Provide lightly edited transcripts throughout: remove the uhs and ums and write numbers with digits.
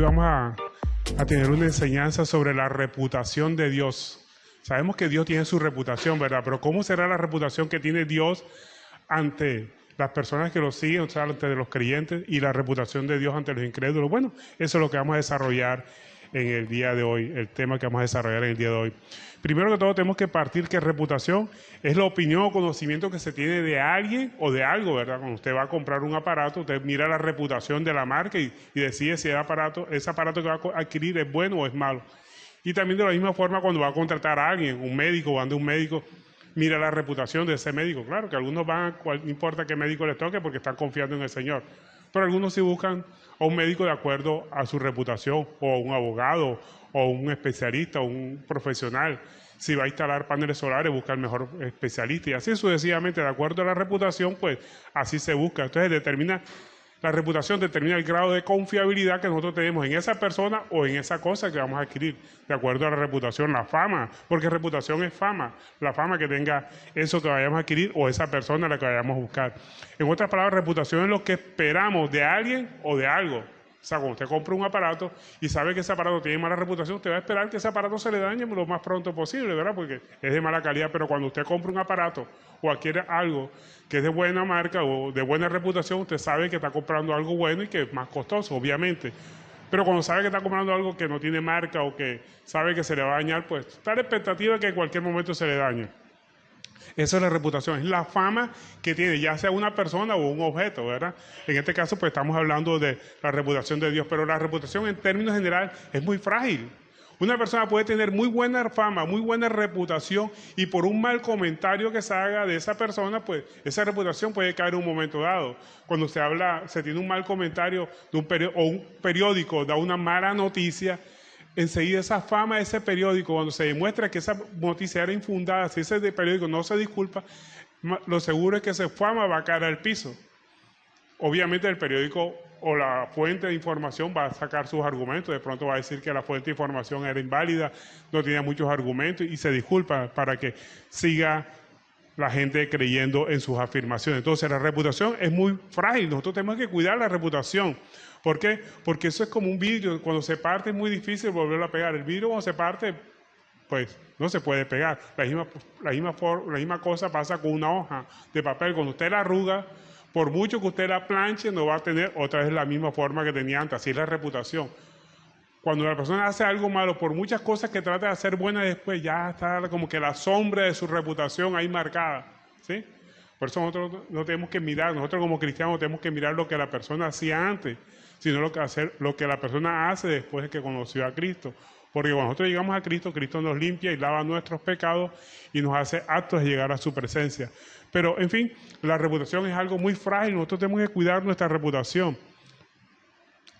vamos a tener una enseñanza sobre la reputación de Dios. Sabemos que Dios tiene su reputación, ¿verdad? Pero ¿cómo será la reputación que tiene Dios ante las personas que lo siguen, o sea, ante los creyentes, y la reputación de Dios ante los incrédulos? Bueno, eso es lo que vamos a desarrollar en el día de hoy, el tema que vamos a desarrollar en el día de hoy. Primero que todo tenemos que partir que reputación es la opinión o conocimiento que se tiene de alguien o de algo, ¿verdad? Cuando usted va a comprar un aparato, usted mira la reputación de la marca y decide si ese aparato que va a adquirir es bueno o es malo. Y también de la misma forma cuando va a contratar a alguien, un médico, o ande un médico, mira la reputación de ese médico. Claro que algunos van, no importa qué médico les toque porque están confiando en el Señor, pero algunos sí buscan a un médico de acuerdo a su reputación, o a un abogado, o un especialista, o un profesional. Si va a instalar paneles solares, busca el mejor especialista, y así sucesivamente, de acuerdo a la reputación, pues así se busca. Entonces la reputación determina el grado de confiabilidad que nosotros tenemos en esa persona o en esa cosa que vamos a adquirir, de acuerdo a la reputación. La fama, porque reputación es fama, la fama que tenga eso que vayamos a adquirir o esa persona a la que vayamos a buscar. En otras palabras, reputación es lo que esperamos de alguien o de algo. O sea, cuando usted compra un aparato y sabe que ese aparato tiene mala reputación, usted va a esperar que ese aparato se le dañe lo más pronto posible, ¿verdad? Porque es de mala calidad. Pero cuando usted compra un aparato o adquiere algo que es de buena marca o de buena reputación, usted sabe que está comprando algo bueno y que es más costoso, obviamente. Pero cuando sabe que está comprando algo que no tiene marca o que sabe que se le va a dañar, pues está la expectativa de que en cualquier momento se le dañe. Esa es la reputación, es la fama que tiene, ya sea una persona o un objeto, ¿verdad? En este caso, pues estamos hablando de la reputación de Dios, pero la reputación en términos generales es muy frágil. Una persona puede tener muy buena fama, muy buena reputación, y por un mal comentario que se haga de esa persona, pues esa reputación puede caer en un momento dado. Cuando se tiene un mal comentario de un periódico da una mala noticia, enseguida esa fama de ese periódico, cuando se demuestra que esa noticia era infundada, si ese periódico no se disculpa, lo seguro es que esa fama va a caer al piso. Obviamente el periódico o la fuente de información va a sacar sus argumentos, de pronto va a decir que la fuente de información era inválida, no tenía muchos argumentos y se disculpa para que siga la gente creyendo en sus afirmaciones. Entonces la reputación es muy frágil, nosotros tenemos que cuidar la reputación. ¿Por qué? Porque eso es como un vidrio, cuando se parte es muy difícil volverlo a pegar. El vidrio cuando se parte, pues no se puede pegar. La misma cosa pasa con una hoja de papel. Cuando usted la arruga, por mucho que usted la planche, no va a tener otra vez la misma forma que tenía antes. Así es la reputación. Cuando la persona hace algo malo, por muchas cosas que trata de hacer buenas después, ya está como que la sombra de su reputación ahí marcada, ¿sí? Por eso nosotros no tenemos que mirar, nosotros como cristianos tenemos que mirar lo que la persona hacía antes, sino lo que la persona hace después de que conoció a Cristo. Porque cuando nosotros llegamos a Cristo, Cristo nos limpia y lava nuestros pecados y nos hace aptos de llegar a su presencia. Pero, en fin, la reputación es algo muy frágil, nosotros tenemos que cuidar nuestra reputación.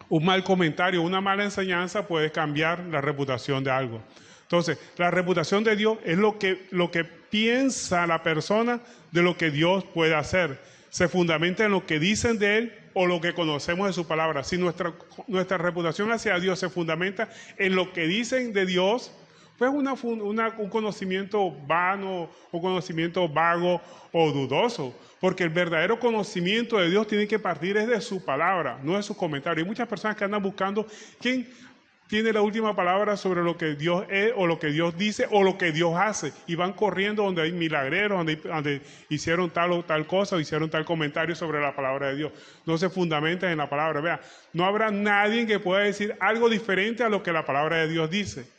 Un mal comentario, una mala enseñanza puede cambiar la reputación de algo. Entonces, la reputación de Dios es lo que piensa la persona de lo que Dios puede hacer. Se fundamenta en lo que dicen de Él o lo que conocemos de su palabra. Si nuestra reputación hacia Dios se fundamenta en lo que dicen de Dios, pues un conocimiento vano, un conocimiento vago o dudoso. Porque el verdadero conocimiento de Dios tiene que partir es de su palabra, no de sus comentarios. Hay muchas personas que andan buscando quién tiene la última palabra sobre lo que Dios es o lo que Dios dice o lo que Dios hace, y van corriendo donde hay milagreros, donde hicieron tal o tal cosa o hicieron tal comentario sobre la palabra de Dios. No se fundamentan en la palabra. Vea, no habrá nadie que pueda decir algo diferente a lo que la palabra de Dios dice.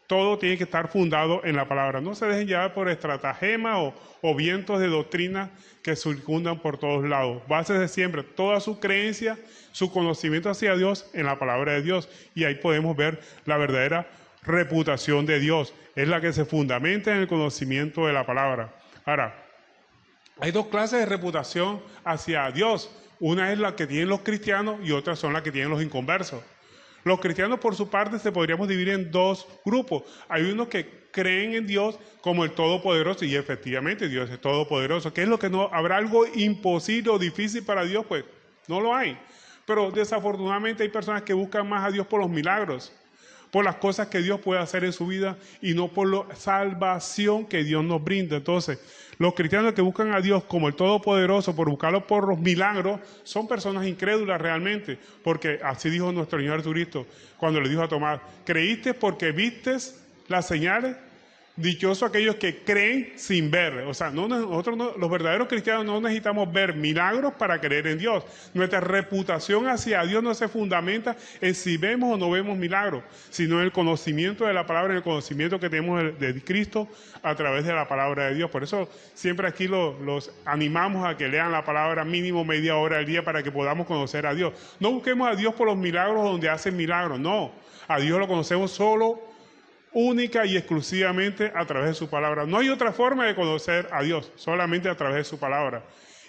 Todo tiene que estar fundado en la palabra. No se dejen llevar por estratagemas o vientos de doctrina que circundan por todos lados. Básese siempre toda su creencia, su conocimiento hacia Dios en la palabra de Dios. Y ahí podemos ver la verdadera reputación de Dios. Es la que se fundamenta en el conocimiento de la palabra. Ahora, hay dos clases de reputación hacia Dios. Una es la que tienen los cristianos y otra son las que tienen los inconversos. Los cristianos, por su parte, se podríamos dividir en dos grupos. Hay unos que creen en Dios como el Todopoderoso, y efectivamente Dios es Todopoderoso. ¿Qué es lo que no? ¿Habrá algo imposible o difícil para Dios? Pues no lo hay. Pero desafortunadamente hay personas que buscan más a Dios por los milagros, por las cosas que Dios puede hacer en su vida y no por la salvación que Dios nos brinda. Entonces, los cristianos que buscan a Dios como el Todopoderoso, por buscarlo por los milagros, son personas incrédulas realmente, porque así dijo nuestro Señor Jesucristo cuando le dijo a Tomás: ¿creíste porque vistes las señales? Dichosos aquellos que creen sin ver. O sea, nosotros los verdaderos cristianos no necesitamos ver milagros para creer en Dios. Nuestra reputación hacia Dios no se fundamenta en si vemos o no vemos milagros, sino en el conocimiento de la palabra, en el conocimiento que tenemos de Cristo a través de la palabra de Dios. Por eso siempre aquí los animamos a que lean la palabra mínimo media hora al día para que podamos conocer a Dios. No busquemos a Dios por los milagros donde hacen milagros, no. A Dios lo conocemos solo, única y exclusivamente a través de su palabra. No hay otra forma de conocer a Dios, solamente a través de su palabra.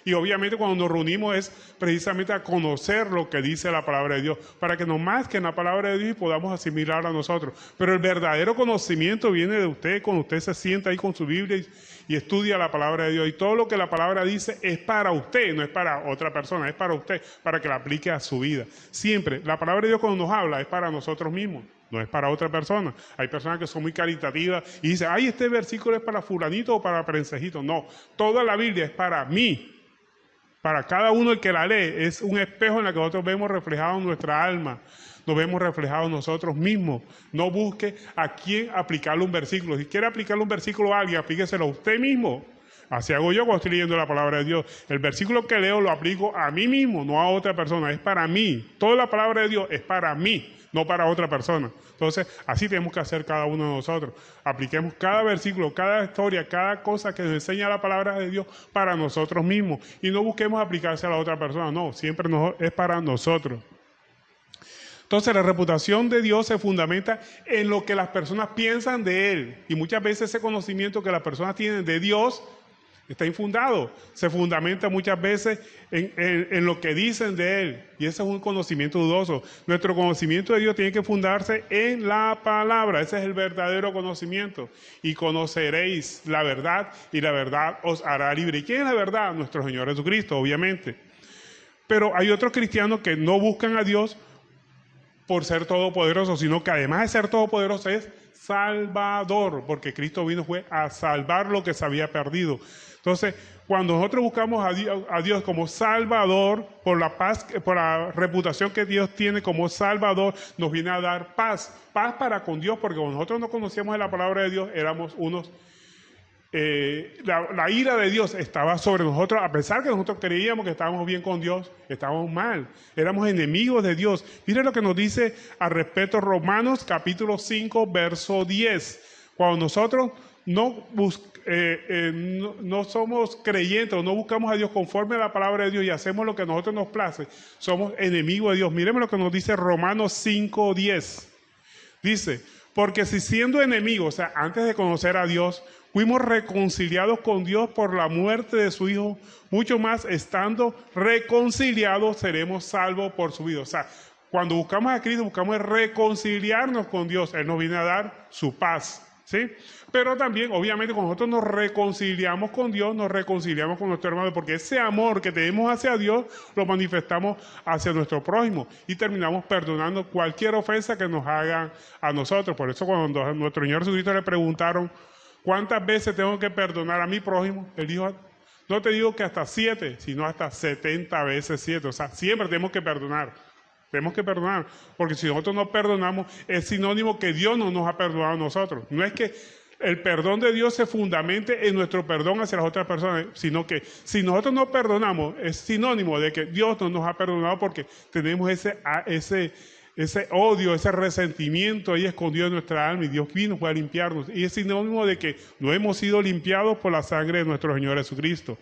Y obviamente cuando nos reunimos es precisamente a conocer lo que dice la palabra de Dios, para que no más que en la palabra de Dios podamos asimilar a nosotros. Pero el verdadero conocimiento viene de usted, cuando usted se sienta ahí con su Biblia y estudia la palabra de Dios. Y todo lo que la palabra dice es para usted, no es para otra persona, es para usted, para que la aplique a su vida. Siempre, la palabra de Dios cuando nos habla es para nosotros mismos. No es para otra persona. Hay personas que son muy caritativas y dicen: ay, este versículo es para fulanito o para prensejito. No, toda la Biblia es para mí. Para cada uno el que la lee. Es un espejo en el que nosotros vemos reflejado nuestra alma. Nos vemos reflejados nosotros mismos. No busque a quién aplicarle un versículo. Si quiere aplicarle un versículo a alguien, aplíqueselo a usted mismo. Así hago yo cuando estoy leyendo la palabra de Dios. El versículo que leo lo aplico a mí mismo, no a otra persona. Es para mí. Toda la palabra de Dios es para mí, no para otra persona. Entonces, así tenemos que hacer cada uno de nosotros. Apliquemos cada versículo, cada historia, cada cosa que nos enseña la palabra de Dios para nosotros mismos. Y no busquemos aplicarse a la otra persona. No, siempre es para nosotros. Entonces, la reputación de Dios se fundamenta en lo que las personas piensan de Él. Y muchas veces ese conocimiento que las personas tienen de Dios está infundado. Se fundamenta muchas veces en lo que dicen de Él. Y ese es un conocimiento dudoso. Nuestro conocimiento de Dios tiene que fundarse en la palabra. Ese es el verdadero conocimiento. Y conoceréis la verdad, y la verdad os hará libre. ¿Y quién es la verdad? Nuestro Señor Jesucristo, obviamente. Pero hay otros cristianos que no buscan a Dios por ser todopoderoso, sino que además de ser todopoderoso es Salvador, porque Cristo fue a salvar lo que se había perdido. Entonces, cuando nosotros buscamos a Dios como Salvador, por la paz, por la reputación que Dios tiene como Salvador, nos viene a dar paz para con Dios, porque cuando nosotros no conocíamos de la palabra de Dios, éramos unos... la ira de Dios estaba sobre nosotros, a pesar que nosotros creíamos que estábamos bien con Dios, estábamos mal, éramos enemigos de Dios. Mire lo que nos dice al respecto Romanos capítulo 5 verso 10. Cuando nosotros no somos creyentes o no buscamos a Dios conforme a la palabra de Dios y hacemos lo que a nosotros nos place, somos enemigos de Dios. Miremos lo que nos dice Romanos 5 10. Dice: porque si siendo enemigos, o sea, antes de conocer a Dios, fuimos reconciliados con Dios por la muerte de su Hijo, mucho más estando reconciliados seremos salvos por su vida. O sea, cuando buscamos a Cristo, buscamos reconciliarnos con Dios. Él nos viene a dar su paz, ¿sí? Pero también, obviamente, cuando nosotros nos reconciliamos con Dios, nos reconciliamos con nuestro hermano, porque ese amor que tenemos hacia Dios lo manifestamos hacia nuestro prójimo y terminamos perdonando cualquier ofensa que nos hagan a nosotros. Por eso cuando a nuestro Señor Jesucristo le preguntaron: ¿cuántas veces tengo que perdonar a mi prójimo? Él dijo: no te digo que hasta 7, sino hasta 70 veces 7. O sea, siempre tenemos que perdonar. Tenemos que perdonar, porque si nosotros no perdonamos, es sinónimo que Dios no nos ha perdonado a nosotros. No es que el perdón de Dios se fundamente en nuestro perdón hacia las otras personas, sino que si nosotros no perdonamos, es sinónimo de que Dios no nos ha perdonado, porque tenemos ese odio, ese resentimiento ahí escondido en nuestra alma, y Dios vino a limpiarnos. Y es sinónimo de que no hemos sido limpiados por la sangre de nuestro Señor Jesucristo.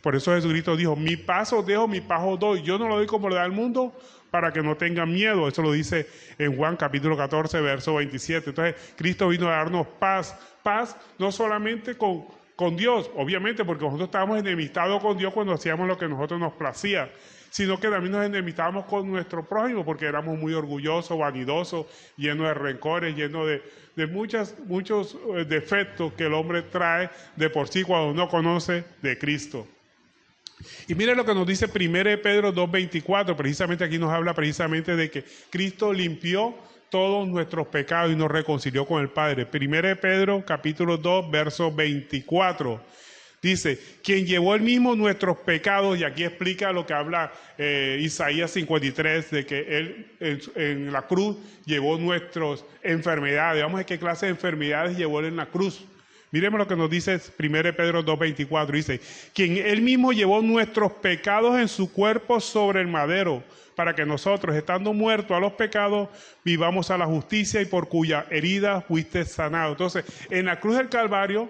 Por eso Jesucristo dijo: mi paz os dejo, mi paz os doy. Yo no lo doy como lo da el mundo, para que no tengan miedo. Eso lo dice en Juan capítulo 14, verso 27. Entonces, Cristo vino a darnos paz. Paz no solamente con Dios, obviamente, porque nosotros estábamos enemistados con Dios cuando hacíamos lo que a nosotros nos placía, sino que también nos enemistábamos con nuestro prójimo, porque éramos muy orgullosos, vanidosos, llenos de rencores, llenos de muchos defectos que el hombre trae de por sí cuando no conoce de Cristo. Y mire lo que nos dice 1 Pedro 2:24, precisamente aquí nos habla precisamente de que Cristo limpió todos nuestros pecados y nos reconcilió con el Padre. 1 Pedro capítulo 2, verso 24. Dice, quien llevó él mismo nuestros pecados, y aquí explica lo que habla Isaías 53, de que él en la cruz llevó nuestras enfermedades. Vamos a ver qué clase de enfermedades llevó él en la cruz. Miremos lo que nos dice 1 Pedro 2:24, dice, quien él mismo llevó nuestros pecados en su cuerpo sobre el madero, para que nosotros, estando muertos a los pecados, vivamos a la justicia y por cuya herida fuiste sanado. Entonces, en la cruz del Calvario,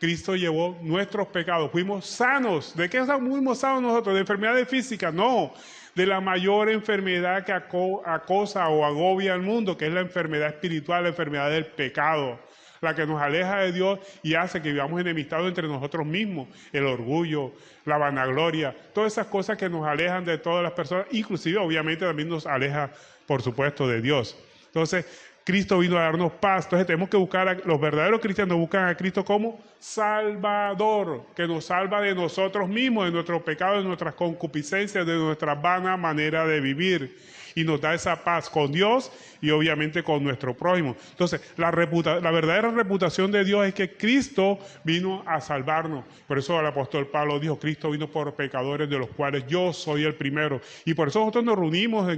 Cristo llevó nuestros pecados, fuimos sanos. ¿De qué fuimos sanos nosotros? ¿De enfermedades físicas? No, de la mayor enfermedad que acosa o agobia al mundo, que es la enfermedad espiritual, la enfermedad del pecado, la que nos aleja de Dios y hace que vivamos enemistados entre nosotros mismos, el orgullo, la vanagloria, todas esas cosas que nos alejan de todas las personas, inclusive obviamente también nos aleja, por supuesto, de Dios. Entonces, Cristo vino a darnos paz. Entonces tenemos que buscar, los verdaderos cristianos buscan a Cristo como Salvador, que nos salva de nosotros mismos, de nuestros pecados, de nuestras concupiscencias, de nuestra vana manera de vivir. Y nos da esa paz con Dios y obviamente con nuestro prójimo. Entonces, la verdadera reputación de Dios es que Cristo vino a salvarnos. Por eso el apóstol Pablo dijo, Cristo vino por pecadores de los cuales yo soy el primero. Y por eso nosotros nos reunimos,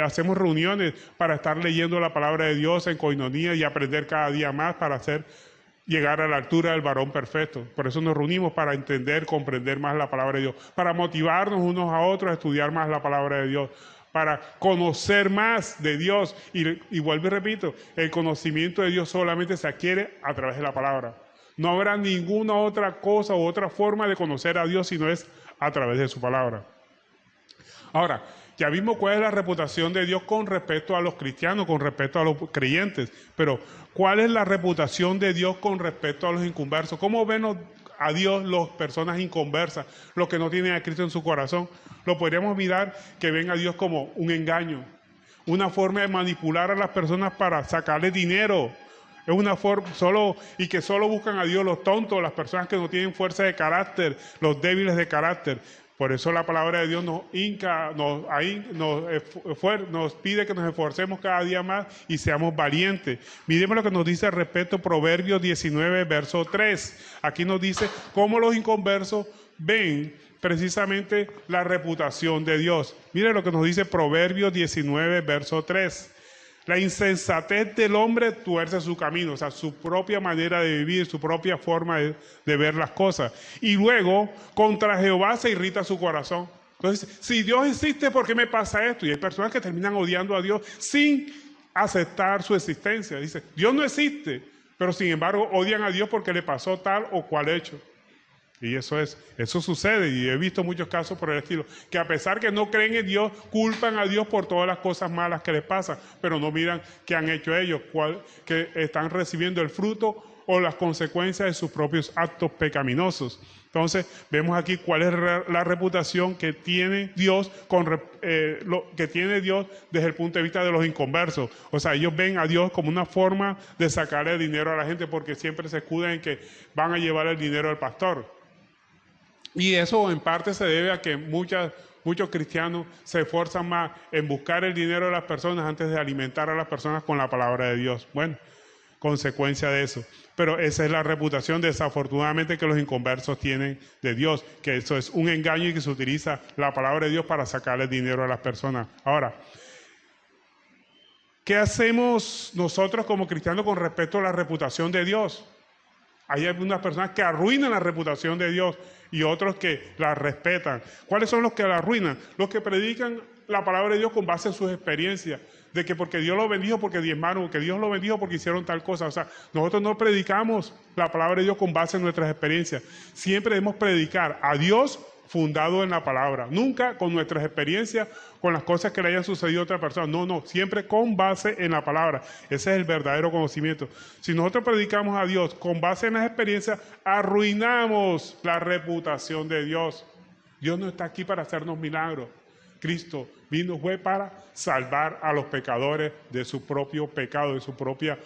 hacemos reuniones para estar leyendo la palabra de Dios en coinonía y aprender cada día más para llegar a la altura del varón perfecto. Por eso nos reunimos para entender, comprender más la palabra de Dios, para motivarnos unos a otros a estudiar más la palabra de Dios, para conocer más de Dios. Y vuelvo y repito, el conocimiento de Dios solamente se adquiere a través de la palabra. No habrá ninguna otra cosa u otra forma de conocer a Dios sino es a través de su palabra. Ahora, ya vimos cuál es la reputación de Dios con respecto a los cristianos, con respecto a los creyentes, pero ¿cuál es la reputación de Dios con respecto a los inconversos? ¿Cómo ven a Dios las personas inconversas, los que no tienen a Cristo en su corazón? Lo podríamos mirar que ven a Dios como un engaño, una forma de manipular a las personas para sacarles dinero. Es una forma y que solo buscan a Dios los tontos, las personas que no tienen fuerza de carácter, los débiles de carácter. Por eso la palabra de Dios nos pide que nos esforcemos cada día más y seamos valientes. Miremos lo que nos dice al respecto Proverbios 19, verso 3. Aquí nos dice cómo los inconversos ven precisamente la reputación de Dios. Mire lo que nos dice Proverbios 19, verso 3. La insensatez del hombre tuerce su camino, o sea, su propia manera de vivir, su propia forma de ver las cosas. Y luego, contra Jehová se irrita su corazón. Entonces, si Dios existe, ¿por qué me pasa esto? Y hay personas que terminan odiando a Dios sin aceptar su existencia. Dice, Dios no existe, pero sin embargo odian a Dios porque le pasó tal o cual hecho. Y eso sucede, y he visto muchos casos por el estilo, que a pesar que no creen en Dios, culpan a Dios por todas las cosas malas que les pasan, pero no miran qué han hecho ellos, que están recibiendo el fruto o las consecuencias de sus propios actos pecaminosos. Entonces, vemos aquí cuál es la reputación que tiene Dios desde el punto de vista de los inconversos. O sea, ellos ven a Dios como una forma de sacarle dinero a la gente porque siempre se escudan en que van a llevar el dinero al pastor. Y eso en parte se debe a que muchos cristianos se esfuerzan más en buscar el dinero de las personas antes de alimentar a las personas con la palabra de Dios. Bueno, consecuencia de eso. Pero esa es la reputación, desafortunadamente, que los inconversos tienen de Dios, que eso es un engaño y que se utiliza la palabra de Dios para sacarle dinero a las personas. Ahora, ¿qué hacemos nosotros como cristianos con respecto a la reputación de Dios? Hay algunas personas que arruinan la reputación de Dios y otros que la respetan. ¿Cuáles son los que la arruinan? Los que predican la palabra de Dios con base en sus experiencias, de que porque Dios lo bendijo, porque diezmaron, que Dios lo bendijo porque hicieron tal cosa. O sea, nosotros no predicamos la palabra de Dios con base en nuestras experiencias. Siempre debemos predicar a Dios fundado en la palabra, nunca con nuestras experiencias, con las cosas que le hayan sucedido a otra persona, no, siempre con base en la palabra. Ese es el verdadero conocimiento. Si nosotros predicamos a Dios con base en las experiencias, arruinamos la reputación de Dios. Dios no está aquí para hacernos milagros. Cristo fue para salvar a los pecadores de su propio pecado, de su propia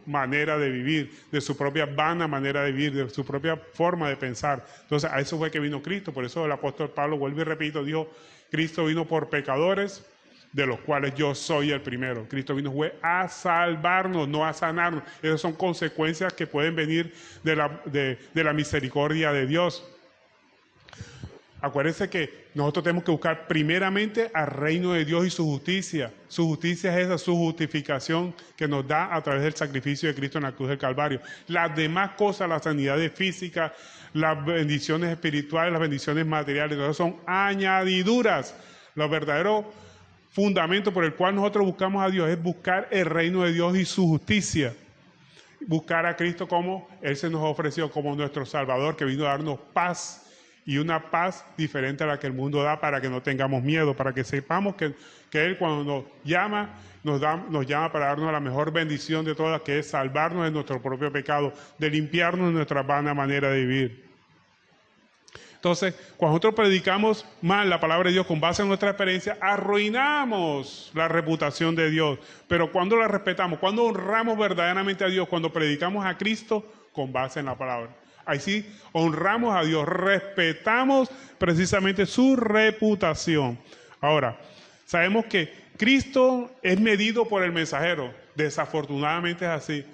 manera de vivir, de su propia vana manera de vivir, de su propia forma de pensar. Entonces a eso fue que vino Cristo. Por eso el apóstol Pablo, vuelve y repito, dijo, Cristo vino por pecadores, de los cuales yo soy el primero. Cristo vino fue a salvarnos, no a sanarnos. Esas son consecuencias que pueden venir de la misericordia de Dios. Acuérdense que nosotros tenemos que buscar primeramente al reino de Dios y su justicia. Su justicia es esa, su justificación que nos da a través del sacrificio de Cristo en la cruz del Calvario. Las demás cosas, las sanidades físicas, las bendiciones espirituales, las bendiciones materiales, todas son añadiduras. Los verdaderos fundamentos por el cual nosotros buscamos a Dios es buscar el reino de Dios y su justicia. Buscar a Cristo como Él se nos ofreció, como nuestro Salvador, que vino a darnos paz. Y una paz diferente a la que el mundo da, para que no tengamos miedo, para que sepamos que Él cuando nos llama para darnos la mejor bendición de todas, que es salvarnos de nuestro propio pecado, de limpiarnos de nuestra vana manera de vivir. Entonces, cuando nosotros predicamos mal la palabra de Dios con base en nuestra experiencia, arruinamos la reputación de Dios. Pero cuando la respetamos, cuando honramos verdaderamente a Dios, cuando predicamos a Cristo con base en la palabra. Ahí sí, honramos a Dios, respetamos precisamente su reputación. Ahora, sabemos que Cristo es medido por el mensajero. Desafortunadamente es así.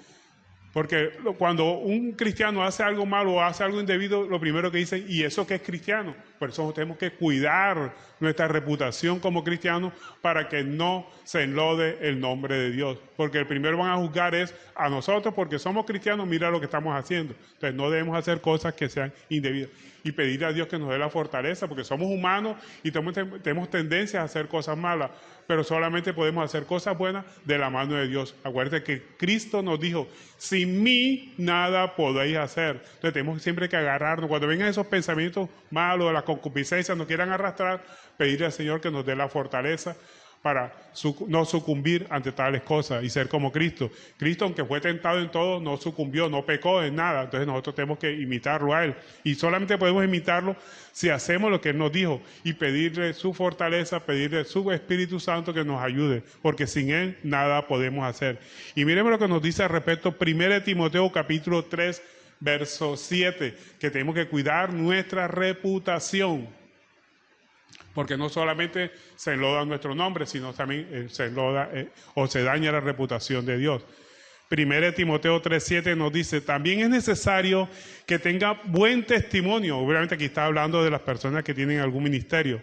Porque cuando un cristiano hace algo malo o hace algo indebido, lo primero que dicen, ¿y eso qué es cristiano? Por eso tenemos que cuidar nuestra reputación como cristianos para que no se enlode el nombre de Dios. Porque el primero van a juzgar es a nosotros, porque somos cristianos, mira lo que estamos haciendo. Entonces no debemos hacer cosas que sean indebidas. Y pedir a Dios que nos dé la fortaleza, porque somos humanos y tenemos tendencias a hacer cosas malas, pero solamente podemos hacer cosas buenas de la mano de Dios. Acuérdense que Cristo nos dijo, sin mí nada podéis hacer. Entonces tenemos siempre que agarrarnos. Cuando vengan esos pensamientos malos, de las concupiscencias, nos quieran arrastrar, pedirle al Señor que nos dé la fortaleza para no sucumbir ante tales cosas y ser como Cristo. Cristo, aunque fue tentado en todo, no sucumbió, no pecó en nada. Entonces nosotros tenemos que imitarlo a Él. Y solamente podemos imitarlo si hacemos lo que Él nos dijo y pedirle su fortaleza, pedirle su Espíritu Santo que nos ayude, porque sin Él nada podemos hacer. Y miremos lo que nos dice al respecto 1 Timoteo capítulo 3, verso 7, que tenemos que cuidar nuestra reputación. Porque no solamente se enloda nuestro nombre, sino también se enloda o se daña la reputación de Dios. 1 Timoteo 3:7 nos dice, también es necesario que tenga buen testimonio. Obviamente aquí está hablando de las personas que tienen algún ministerio,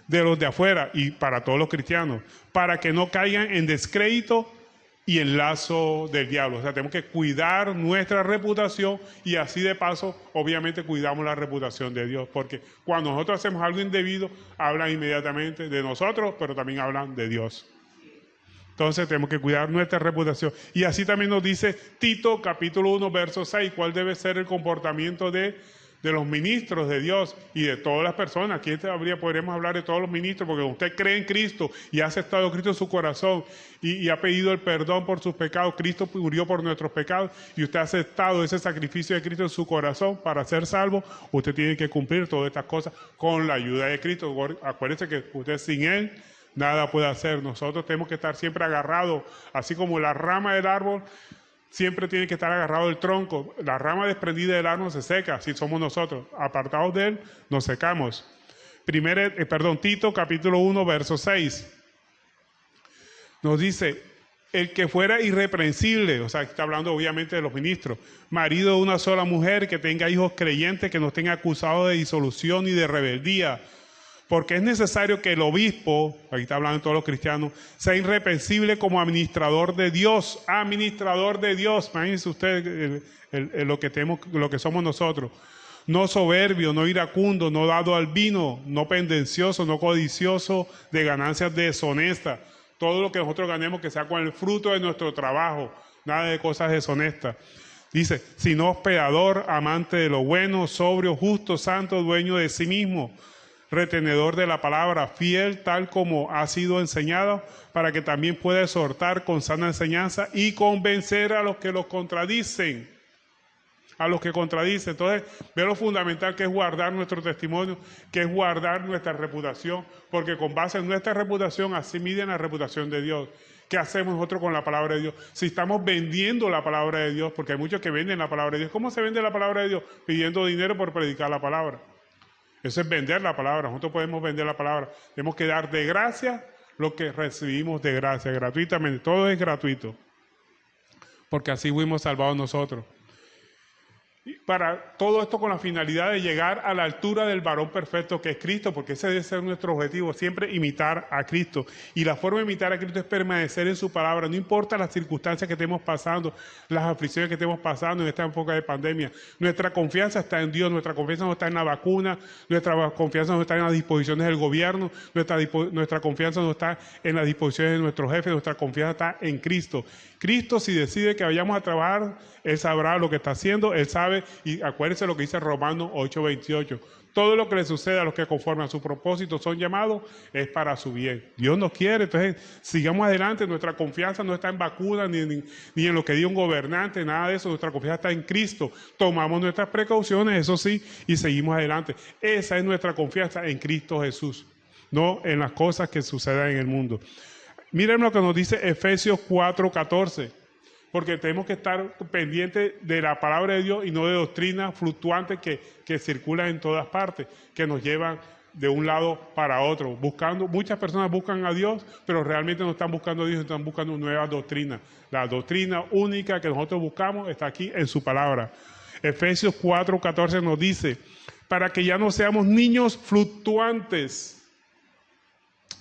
de los de afuera y para todos los cristianos, para que no caigan en descrédito y en lazo del diablo. O sea, tenemos que cuidar nuestra reputación y así de paso, obviamente, cuidamos la reputación de Dios. Porque cuando nosotros hacemos algo indebido, hablan inmediatamente de nosotros, pero también hablan de Dios. Entonces tenemos que cuidar nuestra reputación. Y así también nos dice Tito, capítulo 1, verso 6, cuál debe ser el comportamiento de los ministros de Dios y de todas las personas. Aquí podríamos hablar de todos los ministros, porque usted cree en Cristo y ha aceptado a Cristo en su corazón y ha pedido el perdón por sus pecados. Cristo murió por nuestros pecados y usted ha aceptado ese sacrificio de Cristo en su corazón para ser salvo. Usted tiene que cumplir todas estas cosas con la ayuda de Cristo. Acuérdese que usted sin Él nada puede hacer. Nosotros tenemos que estar siempre agarrados, así como la rama del árbol siempre tiene que estar agarrado del tronco. La rama desprendida del árbol se seca, si somos nosotros. Apartados de Él, nos secamos. Tito, capítulo 1, verso 6. Nos dice, el que fuera irreprensible, o sea, está hablando obviamente de los ministros, marido de una sola mujer, que tenga hijos creyentes, que no estén acusados de disolución y de rebeldía. Porque es necesario que el obispo, aquí está hablando de todos los cristianos, sea irreprensible como administrador de Dios. Administrador de Dios, imagínense ustedes lo que somos nosotros. No soberbio, no iracundo, no dado al vino, no pendencioso, no codicioso de ganancias deshonestas. Todo lo que nosotros ganemos que sea con el fruto de nuestro trabajo, nada de cosas deshonestas. Dice, sino hospedador, amante de lo bueno, sobrio, justo, santo, dueño de sí mismo, retenedor de la palabra, fiel tal como ha sido enseñado, para que también pueda exhortar con sana enseñanza y convencer a los que los contradicen. A los que contradicen. Entonces, ve lo fundamental que es guardar nuestro testimonio, que es guardar nuestra reputación, porque con base en nuestra reputación, así miden la reputación de Dios. ¿Qué hacemos nosotros con la palabra de Dios? Si estamos vendiendo la palabra de Dios, porque hay muchos que venden la palabra de Dios. ¿Cómo se vende la palabra de Dios? Pidiendo dinero por predicar la palabra. Eso es vender la palabra. Nosotros podemos vender la palabra. Tenemos que dar de gracia lo que recibimos de gracia, gratuitamente. Todo es gratuito, porque así fuimos salvados nosotros. Y para todo esto con la finalidad de llegar a la altura del varón perfecto que es Cristo, porque ese debe ser nuestro objetivo, siempre imitar a Cristo. Y la forma de imitar a Cristo es permanecer en su palabra, no importa las circunstancias que estemos pasando, las aflicciones que estemos pasando en esta época de pandemia. Nuestra confianza está en Dios, nuestra confianza no está en la vacuna, nuestra confianza no está en las disposiciones del gobierno, nuestra confianza no está en las disposiciones de nuestros jefes, nuestra confianza está en Cristo. Cristo, si decide que vayamos a trabajar, Él sabrá lo que está haciendo, Él sabe, y acuérdense lo que dice Romanos 8:28. Todo lo que le sucede a los que conforme a su propósito son llamados es para su bien. Dios nos quiere, entonces sigamos adelante. Nuestra confianza no está en vacunas ni en lo que diga un gobernante, nada de eso. Nuestra confianza está en Cristo. Tomamos nuestras precauciones, eso sí, y seguimos adelante. Esa es nuestra confianza en Cristo Jesús, no en las cosas que sucedan en el mundo. Miren lo que nos dice Efesios 4:14. Porque tenemos que estar pendientes de la palabra de Dios y no de doctrinas fluctuantes que circulan en todas partes, que nos llevan de un lado para otro. Muchas personas buscan a Dios, pero realmente no están buscando a Dios, están buscando nuevas doctrinas. La doctrina única que nosotros buscamos está aquí en su palabra. Efesios 4:14 nos dice, para que ya no seamos niños fluctuantes,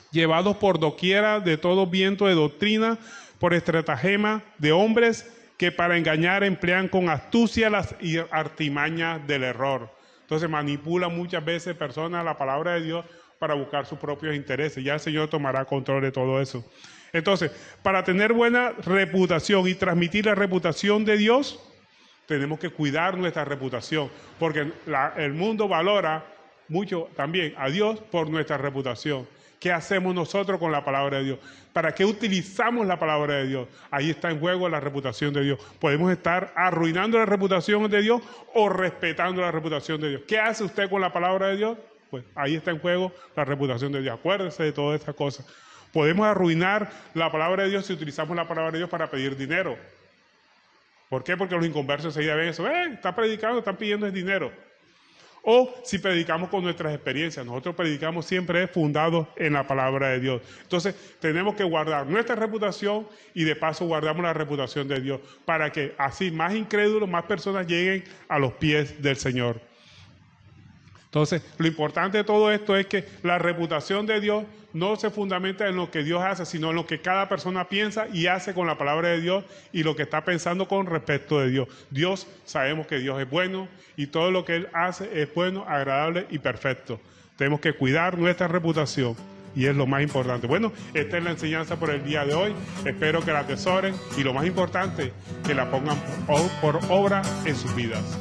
llevados por doquiera de todo viento de doctrina, por estratagema de hombres que para engañar emplean con astucia las artimañas del error. Entonces manipulan muchas veces personas la palabra de Dios para buscar sus propios intereses. Ya el Señor tomará control de todo eso. Entonces, para tener buena reputación y transmitir la reputación de Dios, tenemos que cuidar nuestra reputación, porque el mundo valora mucho también a Dios por nuestra reputación. ¿Qué hacemos nosotros con la palabra de Dios? ¿Para qué utilizamos la palabra de Dios? Ahí está en juego la reputación de Dios. Podemos estar arruinando la reputación de Dios o respetando la reputación de Dios. ¿Qué hace usted con la palabra de Dios? Pues ahí está en juego la reputación de Dios. Acuérdese de todas estas cosas. Podemos arruinar la palabra de Dios si utilizamos la palabra de Dios para pedir dinero. ¿Por qué? Porque los inconversos enseguida ven eso. Está predicando, están pidiendo el dinero. O si predicamos con nuestras experiencias. Nosotros predicamos siempre fundados en la palabra de Dios. Entonces tenemos que guardar nuestra reputación y de paso guardamos la reputación de Dios para que así más incrédulos, más personas lleguen a los pies del Señor. Entonces, lo importante de todo esto es que la reputación de Dios no se fundamenta en lo que Dios hace, sino en lo que cada persona piensa y hace con la palabra de Dios y lo que está pensando con respecto de Dios. Sabemos que Dios es bueno y todo lo que Él hace es bueno, agradable y perfecto. Tenemos que cuidar nuestra reputación y es lo más importante. Bueno, esta es la enseñanza por el día de hoy. Espero que la atesoren y lo más importante, que la pongan por obra en sus vidas.